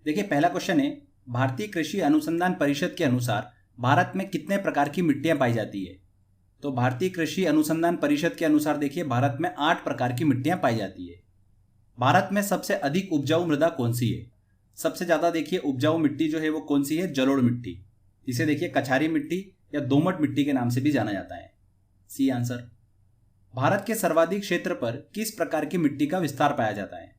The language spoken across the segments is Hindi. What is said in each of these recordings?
देखिए पहला क्वेश्चन है, भारतीय कृषि अनुसंधान परिषद के अनुसार भारत में कितने प्रकार की मिट्टियां पाई जाती है। तो भारतीय कृषि अनुसंधान परिषद के अनुसार देखिए भारत में 8 प्रकार की मिट्टियां पाई जाती है। भारत में सबसे अधिक उपजाऊ मृदा कौन सी है। सबसे ज्यादा देखिए उपजाऊ मिट्टी जो है वो कौन सी है, जलोढ़ मिट्टी, जिसे देखिए कछारी मिट्टी या दोमट मिट्टी के नाम से भी जाना जाता है। C answer. भारत के सर्वाधिक क्षेत्र पर किस प्रकार की मिट्टी का विस्तार पाया जाता है।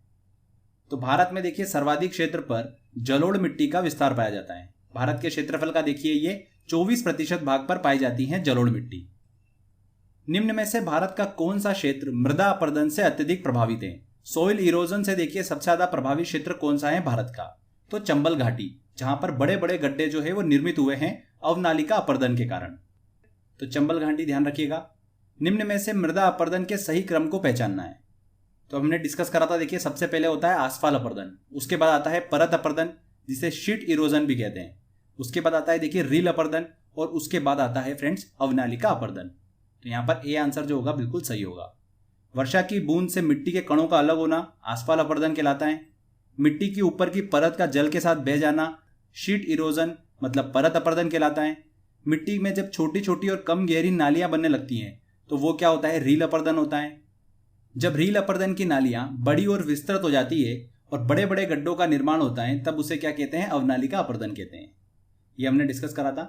तो भारत में देखिए सर्वाधिक क्षेत्र पर जलोढ़ मिट्टी का विस्तार पाया जाता है। भारत के क्षेत्रफल का देखिए ये 24% भाग पर पाई जाती है जलोढ़ मिट्टी। निम्न में से भारत का कौन सा क्षेत्र मृदा अपरदन से अत्यधिक प्रभावित है। सोइल इरोजन से देखिए सबसे ज्यादा प्रभावित क्षेत्र कौन सा है भारत का। तो चंबल घाटी, जहां पर बड़े बड़े गड्ढे जो है वो निर्मित हुए हैं अवनालिका अपरदन के कारण। तो चंबल घाटी ध्यान रखिएगा। निम्न में से मृदा अपरदन के सही क्रम को पहचानना है। तो हमने डिस्कस करा था, देखिए सबसे पहले होता है आसफाल अपरदन, उसके बाद आता है परत अपरदन जिसे शीट इरोजन भी कहते हैं, उसके बाद आता है देखिए रील अपरदन और उसके बाद आता है फ्रेंड्स अवनालिका अपरदन। तो यहाँ पर ए आंसर जो होगा बिल्कुल सही होगा। वर्षा की बूंद से मिट्टी के कणों का अलग होना आसफाल अपरदन कहलाता है। मिट्टी की ऊपर की परत का जल के साथ बह जाना शीट इरोजन मतलब परत अपरदन कहलाता है। मिट्टी में जब छोटी छोटी और कम गहरी नालियां बनने लगती हैं तो वो क्या होता है, रील अपरदन होता है। जब रील अपरदन की नालियां बड़ी और विस्तृत हो जाती है और बड़े बड़े गड्ढों का निर्माण होता है तब उसे क्या कहते हैं, अवनालिका अपरदन कहते हैं। ये हमने डिस्कस करा था।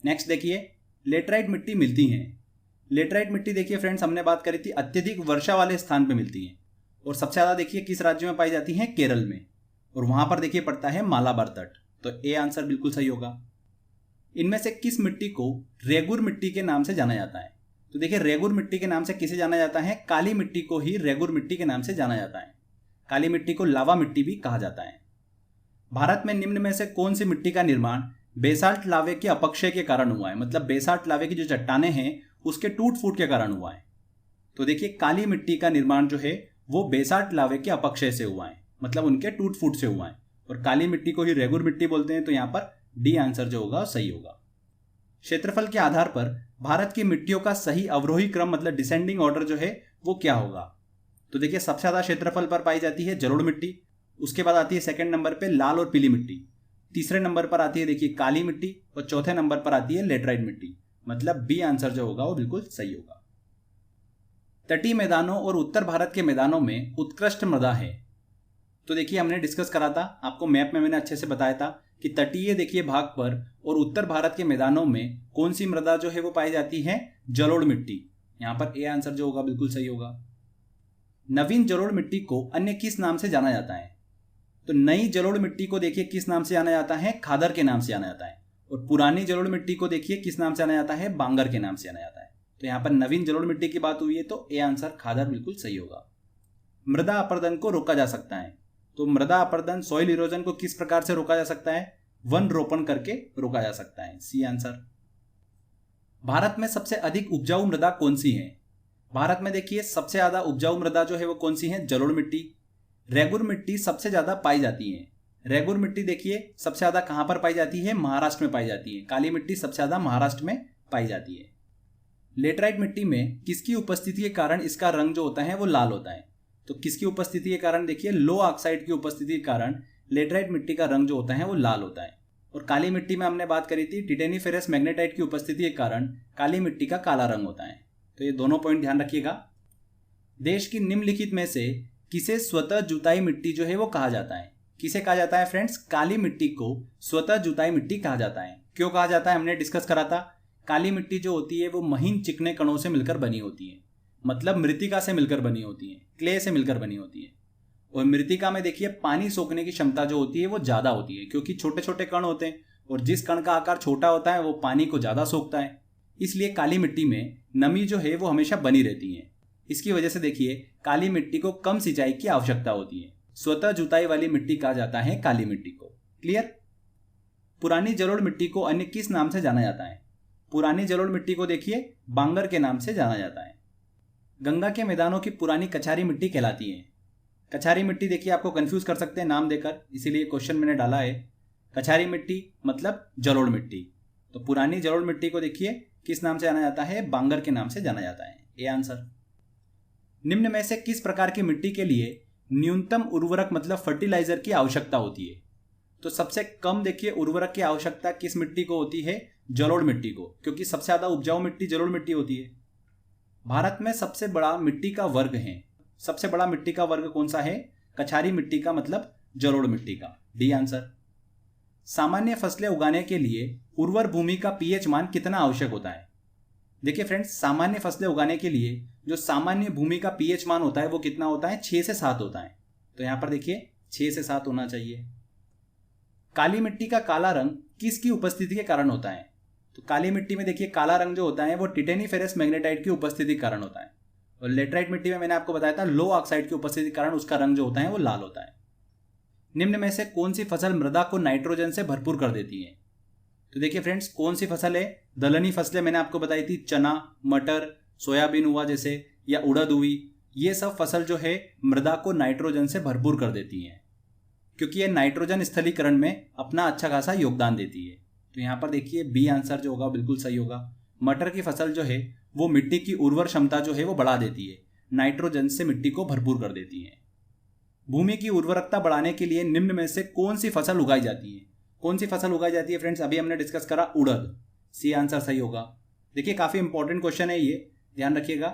नेक्स्ट देखिए लेटराइट मिट्टी मिलती है। लेटराइट मिट्टी देखिए फ्रेंड्स हमने बात करी थी अत्यधिक वर्षा वाले स्थान पे मिलती है और सबसे ज्यादा देखिए किस राज्य में पाई जाती है, केरल में, और वहां पर देखिए पड़ता है मालाबार तट। तो ए आंसर बिल्कुल सही होगा। इनमें से किस मिट्टी को रेगुर मिट्टी के नाम से जाना जाता है। तो देखिए रेगुर मिट्टी के नाम से किसे जाना जाता है, काली मिट्टी को ही रेगुर मिट्टी के नाम से जाना जाता है। काली मिट्टी को लावा मिट्टी भी कहा जाता है। भारत में निम्न में से कौन सी मिट्टी का निर्माण बेसाल्ट लावे के अपक्षय के कारण हुआ है, मतलब बेसाल्ट लावे की जो चट्टाने हैं उसके टूट फूट के कारण हुआ है। तो देखिए काली मिट्टी का निर्माण जो है वो बेसाल्ट लावे के अपक्षय से हुआ है, मतलब उनके टूट फूट से हुआ है, और काली मिट्टी को ही रेगुर मिट्टी बोलते हैं। तो यहाँ पर डी आंसर जो होगा सही होगा। क्षेत्रफल के आधार पर भारत की मिट्टियों का सही अवरोही क्रम मतलब डिसेंडिंग ऑर्डर जो है वो क्या होगा। तो देखिए सबसे ज्यादा क्षेत्रफल पर पाई जाती है जलोढ़ मिट्टी, उसके बाद आती है सेकंड नंबर पे लाल और पीली मिट्टी, तीसरे नंबर पर आती है देखिए काली मिट्टी और चौथे नंबर पर आती है लेटराइट मिट्टी, मतलब बी आंसर जो होगा वो बिल्कुल सही होगा। तटीय मैदानों और उत्तर भारत के मैदानों में उत्कृष्ट मृदा है। तो देखिए हमने डिस्कस करा था, आपको मैप में मैंने अच्छे से बताया था कि तटीय देखिए भाग पर और उत्तर भारत के मैदानों में कौन सी मृदा जो है वो पाई जाती है, जलोढ़ मिट्टी। यहां पर ए आंसर जो होगा बिल्कुल सही होगा। नवीन जलोढ़ मिट्टी को अन्य किस नाम से जाना जाता है। तो नई जलोढ़ मिट्टी को देखिए किस नाम से जाना जाता है, खादर के नाम से जाना जाता है, और पुरानी जलोढ़ मिट्टी को देखिए किस नाम से जाना जाता है, बांगर के नाम से जाना जाता है। तो यहाँ पर नवीन जलोढ़ मिट्टी की बात हुई है तो ए आंसर खादर बिल्कुल सही होगा। मृदा अपरदन को रोका जा सकता है। तो मृदा अपरदन सॉइल इरोजन को किस प्रकार से रोका जा सकता है, वन रोपण करके रोका जा सकता है। C answer. भारत में सबसे अधिक उपजाऊ मृदा कौन सी है। भारत में देखिए सबसे ज्यादा उपजाऊ मृदा जो है वो कौन सी है, जलोढ़ मिट्टी। रेगुर मिट्टी सबसे ज्यादा पाई जाती है। रेगुर मिट्टी देखिए सबसे ज्यादा कहां पर पाई जाती है, महाराष्ट्र में पाई जाती है। काली मिट्टी सबसे ज्यादा महाराष्ट्र में पाई जाती है। लेटराइट मिट्टी में किसकी उपस्थिति के कारण इसका रंग जो होता है वो लाल होता है। तो किसकी उपस्थिति के कारण, देखिए लो ऑक्साइड की उपस्थिति के कारण लेटराइट मिट्टी का रंग जो होता है वो लाल होता है। और काली मिट्टी में हमने बात करी थी टिटेनिफेरस मैग्नेटाइट की उपस्थिति के कारण काली मिट्टी का काला रंग होता है। तो ये दोनों पॉइंट ध्यान रखिएगा। देश की निम्नलिखित में से किसे स्वतः जुताई मिट्टी जो है वो कहा जाता है। किसे कहा जाता है फ्रेंड्स, काली मिट्टी को स्वतः जुताई मिट्टी कहा जाता है। क्यों कहा जाता है, हमने डिस्कस करा था। काली मिट्टी जो होती है वो महीन चिकने कणों से मिलकर बनी होती है, मतलब मृतिका से मिलकर बनी होती है, क्ले से मिलकर बनी होती है। और मृतिका में देखिए पानी सोखने की क्षमता जो होती है वो ज्यादा होती है, क्योंकि छोटे छोटे कण होते हैं और जिस कण का आकार छोटा होता है वो पानी को ज्यादा सोखता है। इसलिए काली मिट्टी में नमी जो है वो हमेशा बनी रहती है। इसकी वजह से देखिए काली मिट्टी को कम सिंचाई की आवश्यकता होती है। स्वतः जुताई वाली मिट्टी कहा जाता है काली मिट्टी को। क्लियर। पुरानी जलोढ़ मिट्टी को अन्य किस नाम से जाना जाता है। पुरानी जलोढ़ मिट्टी को देखिए बांगर के नाम से जाना जाता है। गंगा के मैदानों की पुरानी कछारी मिट्टी कहलाती है। कछारी मिट्टी देखिए आपको कंफ्यूज कर सकते हैं नाम देकर, इसीलिए क्वेश्चन मैंने डाला है। कछारी मिट्टी मतलब जलोढ़ मिट्टी। तो पुरानी जलोढ़ मिट्टी को देखिए किस नाम से जाना जाता है, बांगर के नाम से जाना जाता है। A answer. निम्न में से किस प्रकार की मिट्टी के लिए न्यूनतम उर्वरक मतलब फर्टिलाइजर की आवश्यकता होती है। तो सबसे कम देखिए उर्वरक की आवश्यकता किस मिट्टी को होती है? जलोढ़ मिट्टी को, क्योंकि सबसे ज्यादा उपजाऊ मिट्टी जलोढ़ मिट्टी होती है। भारत में सबसे बड़ा मिट्टी का वर्ग है, सबसे बड़ा मिट्टी का वर्ग कौन सा है? कछारी मिट्टी का, मतलब जलोढ़ मिट्टी का। D answer. सामान्य फसलें उगाने के लिए उर्वर भूमि का पीएच मान कितना आवश्यक होता है? देखिए फ्रेंड्स, सामान्य फसलें उगाने के लिए जो सामान्य भूमि का पीएच मान होता है वो कितना होता है? 6 से 7 होता है। तो यहां पर देखिए 6 से 7 होना चाहिए। काली मिट्टी का काला रंग किसकी उपस्थिति के कारण होता है? तो काली मिट्टी में देखिए काला रंग जो होता है वो टिटेनीफेरस मैग्नेटाइट की उपस्थिति के कारण होता है। और लेटराइट मिट्टी में मैंने आपको बताया था लो ऑक्साइड की उपस्थिति के कारण उसका रंग जो होता है वो लाल होता है। निम्न में से कौन सी फसल मृदा को नाइट्रोजन से भरपूर कर देती है? तो देखिए फ्रेंड्स, कौन सी फसल है? दलहनी फसलें मैंने आपको बताई थी, चना, मटर, सोयाबीन हुआ जैसे, या उड़द हुई। ये सब फसल जो है मृदा को नाइट्रोजन से भरपूर कर देती है, क्योंकि ये नाइट्रोजन स्थलीकरण में अपना अच्छा खासा योगदान देती है। तो यहाँ पर देखिए बी आंसर जो होगा बिल्कुल सही होगा। मटर की फसल जो है वो मिट्टी की उर्वर क्षमता जो है वो बढ़ा देती है, नाइट्रोजन से मिट्टी को भरपूर कर देती है। भूमि की उर्वरकता बढ़ाने के लिए निम्न में से कौन सी फसल उगाई जाती है? कौन सी फसल उगाई जाती है फ्रेंड्स? अभी हमने डिस्कस करा उड़द। सी आंसर सही होगा। देखिए काफी इंपॉर्टेंट क्वेश्चन है ये, ध्यान रखिएगा।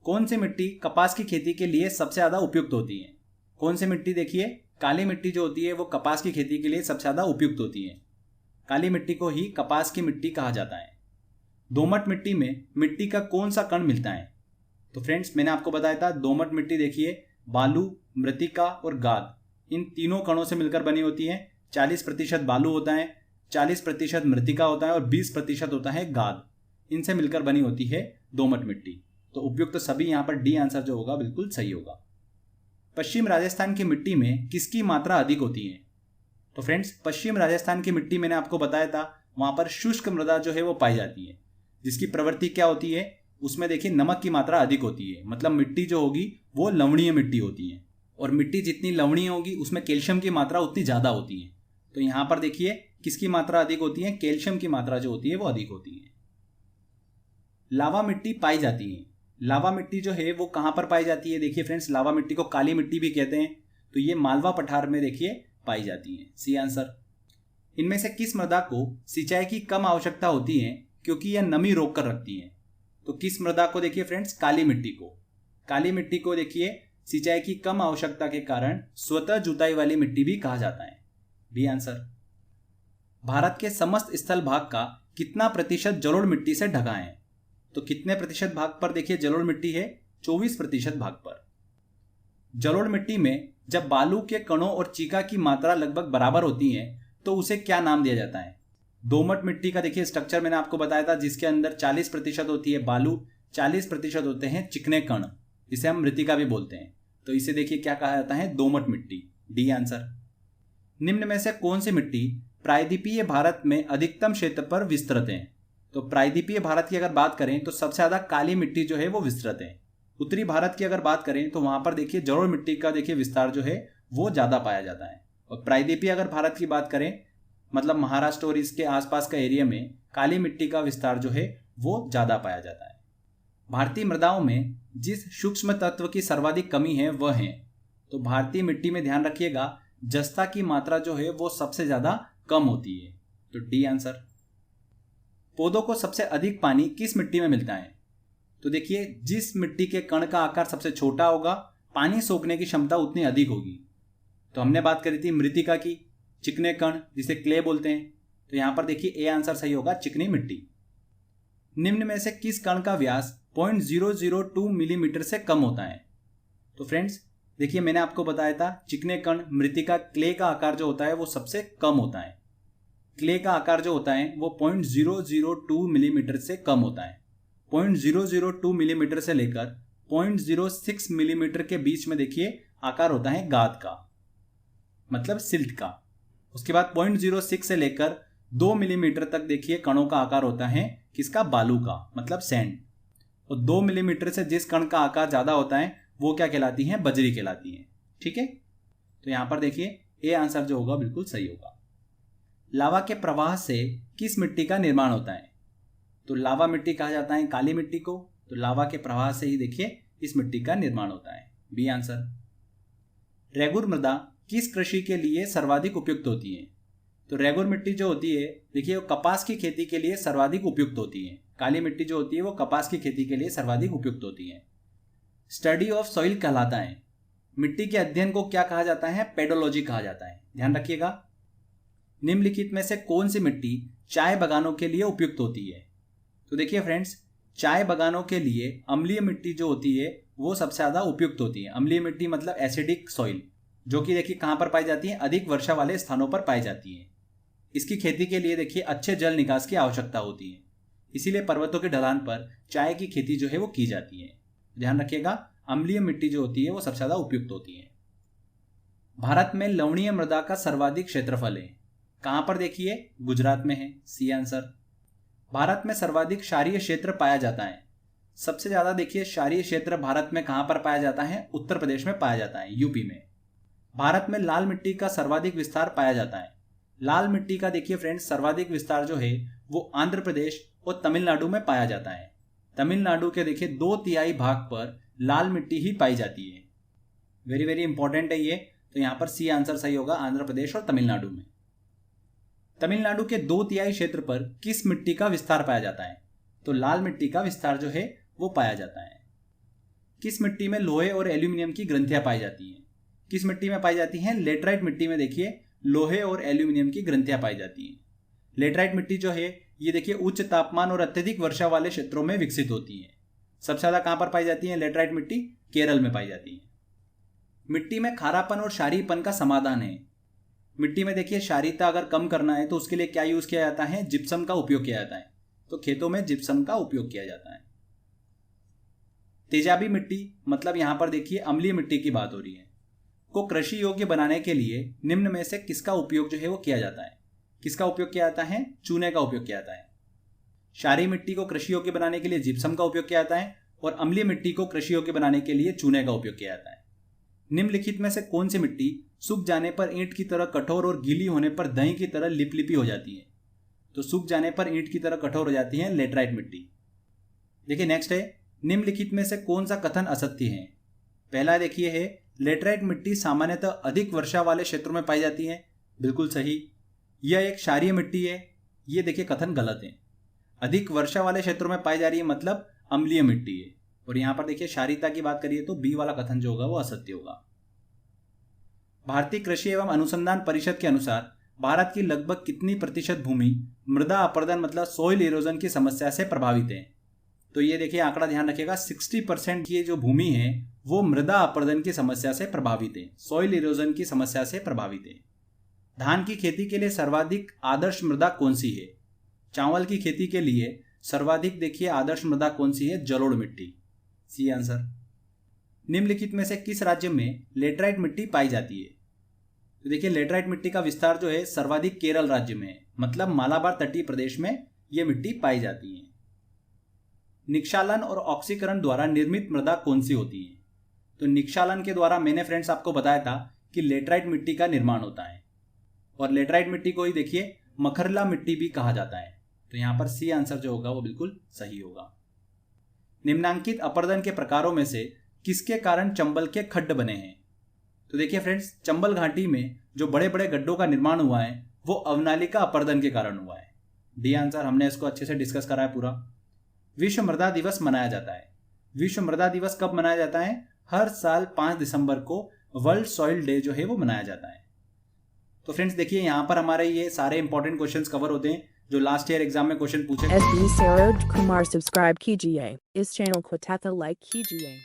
कौन सी मिट्टी कपास की खेती के लिए सबसे ज्यादा उपयुक्त होती है? कौन सी मिट्टी? देखिए काली मिट्टी जो होती है वो कपास की खेती के लिए सबसे ज्यादा उपयुक्त होती है। काली मिट्टी को ही कपास की मिट्टी कहा जाता है। दोमट मिट्टी में मिट्टी का कौन सा कण मिलता है? तो फ्रेंड्स मैंने आपको बताया था दोमट मिट्टी देखिए बालू, मृतिका और गाद, इन तीनों कणों से मिलकर बनी होती है। 40% बालू होता है, 40% मृतिका होता है और 20% होता है गाद। इनसे मिलकर बनी होती है दोमट मिट्टी। तो उपयुक्त तो सभी यहाँ पर डी आंसर जो होगा बिल्कुल सही होगा। पश्चिम राजस्थान की मिट्टी में किसकी मात्रा अधिक होती है? तो फ्रेंड्स पश्चिम राजस्थान की मिट्टी मैंने आपको बताया था वहां पर शुष्क मृदा जो है वो पाई जाती है, जिसकी प्रवृत्ति क्या होती है? उसमें देखिए नमक की मात्रा अधिक होती है, मतलब मिट्टी जो होगी वो लवणीय मिट्टी होती है। और मिट्टी जितनी लवणीय होगी उसमें कैल्शियम की मात्रा उतनी ज्यादा होती है। तो यहां पर देखिए किसकी मात्रा अधिक होती है? कैल्शियम की मात्रा जो होती है वो अधिक होती है। लावा मिट्टी पाई जाती है। लावा मिट्टी जो है वो कहां पर पाई जाती है? देखिए फ्रेंड्स, लावा मिट्टी को काली मिट्टी भी कहते हैं। तो ये मालवा पठार में देखिए पाई जाती है। C answer. इनमें से किस मृदा को सिंचाई की कम आवश्यकता होती है क्योंकि यह नमी रोक कर रखती है? तो किस मृदा को? देखिए फ्रेंड्स काली मिट्टी को। काली मिट्टी को देखिए सिंचाई की कम आवश्यकता के कारण स्वतः जुताई वाली मिट्टी भी कहा जाता है। B answer. भारत के समस्त स्थल भाग का कितना प्रतिशत जलोढ़ मिट्टी से ढका है? तो कितने प्रतिशत भाग पर देखिए जलोढ़ मिट्टी है? 24% भाग पर। जलोढ़ मिट्टी में जब बालू के कणों और चीका की मात्रा लगभग बराबर होती है तो उसे क्या नाम दिया जाता है? दोमट मिट्टी का देखिए स्ट्रक्चर मैंने आपको बताया था, जिसके अंदर 40% होती है बालू, 40% होते हैं चिकने कण, जिसे हम मृतिका भी बोलते हैं। तो इसे देखिए क्या कहा जाता है? दोमट मिट्टी। D answer. निम्न में से कौन सी मिट्टी प्रायद्वीपीय भारत में अधिकतम क्षेत्र पर विस्तृत है? तो प्रायद्वीपीय भारत की अगर बात करें तो सबसे ज्यादा काली मिट्टी जो है वो विस्तृत है। उत्तरी भारत की अगर बात करें तो वहां पर देखिए जलोढ़ मिट्टी का देखिए विस्तार जो है वो ज्यादा पाया जाता है। और प्रायद्वीपीय अगर भारत की बात करें, मतलब महाराष्ट्र और इसके आसपास का एरिया में काली मिट्टी का विस्तार जो है वो ज्यादा पाया जाता है। भारतीय मृदाओं में जिस सूक्ष्म तत्व की सर्वाधिक कमी है वह है? तो भारतीय मिट्टी में ध्यान रखिएगा जस्ता की मात्रा जो है वो सबसे ज्यादा कम होती है। तो डी आंसर। पौधों को सबसे अधिक पानी किस मिट्टी में मिलता है? तो देखिए जिस मिट्टी के कण का आकार सबसे छोटा होगा पानी सोखने की क्षमता उतनी अधिक होगी। तो हमने बात करी थी मृतिका की, चिकने कण जिसे क्ले बोलते हैं। तो यहां पर देखिए ए आंसर सही होगा, चिकनी मिट्टी। निम्न में से किस कण का व्यास 0.002 मिलीमीटर से कम होता है? तो फ्रेंड्स देखिए मैंने आपको बताया था चिकने कण, मृतिका, क्ले का आकार जो होता है वो सबसे कम होता है। क्ले का आकार जो होता है वो 0.002 मिलीमीटर से कम होता है। 0.002 मिलीमीटर से लेकर 0.06 मिलीमीटर के बीच में देखिए आकार होता है गाद का, मतलब सिल्ट का। उसके बाद 0.06 से लेकर 2 मिलीमीटर तक देखिए कणों का आकार होता है किसका? बालू का, मतलब सैंड। और 2 मिलीमीटर से जिस कण का आकार ज्यादा होता है वो क्या कहलाती है? बजरी कहलाती है। ठीक है, तो यहां पर देखिए ए आंसर जो होगा बिल्कुल सही होगा। लावा के प्रवाह से किस मिट्टी का निर्माण होता है? तो लावा मिट्टी कहा जाता है काली मिट्टी को। तो लावा के प्रवाह से ही देखिए इस मिट्टी का निर्माण होता है। B answer. रेगुर मृदा किस कृषि के लिए सर्वाधिक उपयुक्त होती हैं? तो रेगुर मिट्टी जो होती है देखिए वो कपास की खेती के लिए सर्वाधिक उपयुक्त होती है। काली मिट्टी जो होती है वो कपास की खेती के लिए सर्वाधिक उपयुक्त होती है। स्टडी ऑफ सॉइल कहलाता है। मिट्टी के अध्ययन को क्या कहा जाता है? पेडोलॉजी कहा जाता है। ध्यान रखिएगा। निम्नलिखित में से कौन सी मिट्टी चाय बागानों के लिए उपयुक्त होती है? तो देखिए फ्रेंड्स, चाय बागानों के लिए अम्लीय मिट्टी जो होती है वो सबसे ज़्यादा उपयुक्त होती है। अम्लीय मिट्टी मतलब एसिडिक सॉइल, जो कि देखिए कहाँ पर पाई जाती है? अधिक वर्षा वाले स्थानों पर पाई जाती है। इसकी खेती के लिए देखिए अच्छे जल निकास की आवश्यकता होती है, इसीलिए पर्वतों के ढलान पर चाय की खेती जो है वो की जाती है। ध्यान रखिएगा, अम्लीय मिट्टी जो होती है वो सबसे ज़्यादा उपयुक्त होती है। भारत में लवणीय मृदा का सर्वाधिक क्षेत्रफल है। कहाँ पर देखिए? गुजरात में है, सी आंसर। भारत में सर्वाधिक क्षारीय क्षेत्र पाया जाता है। सबसे ज़्यादा देखिए क्षारीय क्षेत्र भारत में कहाँ पर पाया जाता है? उत्तर प्रदेश में पाया जाता है, यूपी में। भारत में लाल मिट्टी का सर्वाधिक विस्तार पाया जाता है। लाल मिट्टी का देखिए फ्रेंड्स सर्वाधिक विस्तार जो है वो आंध्र प्रदेश और तमिलनाडु में पाया जाता है। तमिलनाडु के देखिए 2/3 भाग पर लाल मिट्टी ही पाई जाती है। वेरी वेरी इंपॉर्टेंट है ये, तो यहाँ पर सी आंसर सही होगा, आंध्र प्रदेश और तमिलनाडु में। तमिलनाडु के 2/3 क्षेत्र पर किस मिट्टी का विस्तार पाया जाता है? तो लाल मिट्टी का विस्तार जो है वो पाया जाता है। किस मिट्टी में लोहे और एल्यूमिनियम की ग्रंथियां पाई जाती हैं? किस मिट्टी में पाई जाती हैं? लेटराइट मिट्टी में देखिए लोहे और एल्यूमिनियम की ग्रंथियां पाई जाती हैं। लेटराइट मिट्टी जो है ये देखिए उच्च तापमान और अत्यधिक वर्षा वाले क्षेत्रों में विकसित होती है। सबसे ज्यादा कहां पर पाई जाती है लेटराइट मिट्टी? केरल में पाई जाती है। मिट्टी में खारापन और क्षारीयपन का समाधान है। मिट्टी में देखिए क्षारीयता अगर कम करना है तो उसके लिए क्या यूज किया जाता है? जिप्सम का उपयोग किया जाता है। तो खेतों में जिप्सम का उपयोग किया जाता है। तेजाबी मिट्टी मतलब यहां पर देखिए अम्लीय मिट्टी की बात हो रही है, को कृषि योग्य बनाने के लिए निम्न में से किसका उपयोग जो है वो किया जाता है? किसका उपयोग किया जाता है? चूने का उपयोग किया जाता है। क्षारीय मिट्टी को कृषि योग्य बनाने के लिए जिप्सम का उपयोग किया जाता है और अम्लीय मिट्टी को कृषि योग्य बनाने के लिए चूने का उपयोग किया जाता है। निम्नलिखित में से कौन सी मिट्टी सूख जाने पर ईंट की तरह कठोर और गीली होने पर दही की तरह लिपलिपी हो जाती है? तो सूख जाने पर ईंट की तरह कठोर हो जाती है लेटराइट मिट्टी। देखिए नेक्स्ट है, निम्नलिखित में से कौन सा कथन असत्य है? पहला देखिए है लेटराइट मिट्टी सामान्यतः अधिक वर्षा वाले क्षेत्रों में पाई जाती है। बिल्कुल सही। यह एक क्षारीय मिट्टी है, ये देखिए कथन गलत है। अधिक वर्षा वाले क्षेत्रों में पाई जा रही है मतलब अम्लीय मिट्टी है, और यहां पर देखिए क्षारीयता की बात करिए तो बी वाला कथन जो होगा वो असत्य होगा। भारतीय कृषि एवं अनुसंधान परिषद के अनुसार भारत की लगभग कितनी प्रतिशत भूमि मृदा अपरदन मतलब सॉइल इरोजन की समस्या से प्रभावित है? तो ये देखिए आंकड़ा ध्यान रखिएगा, 60% की जो भूमि है वो मृदा अपरदन की समस्या से प्रभावित है, सॉइल इरोजन की समस्या से प्रभावित है। धान की खेती के लिए सर्वाधिक आदर्श मृदा कौन सी है? चावल की खेती के लिए सर्वाधिक देखिए आदर्श मृदा कौन सी है? जलोढ़ मिट्टी, सी आंसर। निम्नलिखित में से किस राज्य में लेटराइट मिट्टी पाई जाती है? तो देखिए लेटराइट मिट्टी का विस्तार जो है सर्वाधिक केरल राज्य में है, मतलब मालाबार तटीय प्रदेश में यह मिट्टी पाई जाती है। निक्षालन और ऑक्सीकरण द्वारा निर्मित मृदा कौन सी होती है? तो निक्षालन के द्वारा मैंने फ्रेंड्स आपको बताया था कि लेटराइट मिट्टी का निर्माण होता है, और लेटराइट मिट्टी को ही देखिए मखरला मिट्टी भी कहा जाता है। तो यहां पर सी आंसर जो होगा वो बिल्कुल सही होगा। निम्नांकित अपरदन के प्रकारों में से किसके कारण चंबल के खड्ड बने हैं? तो देखिए फ्रेंड्स, चंबल घाटी में जो बड़े बड़े गड्ढों का निर्माण हुआ है वो अवनालिका अपरदन के कारण हुआ है। डी आंसर, हमने इसको अच्छे से डिस्कस करा है पूरा। विश्व मृदा दिवस मनाया जाता है। विश्व मृदा दिवस कब मनाया जाता है? हर साल 5 दिसंबर को वर्ल्ड सॉइल डे जो है वो मनाया जाता है। तो फ्रेंड्स देखिए यहाँ पर हमारे ये सारे इंपॉर्टेंट क्वेश्चंस कवर होते हैं जो लास्ट ईयर एग्जाम में क्वेश्चन पूछे। SB Saroj Kumar सब्सक्राइब कीजिए, इस चैनल को तथा लाइक कीजिए।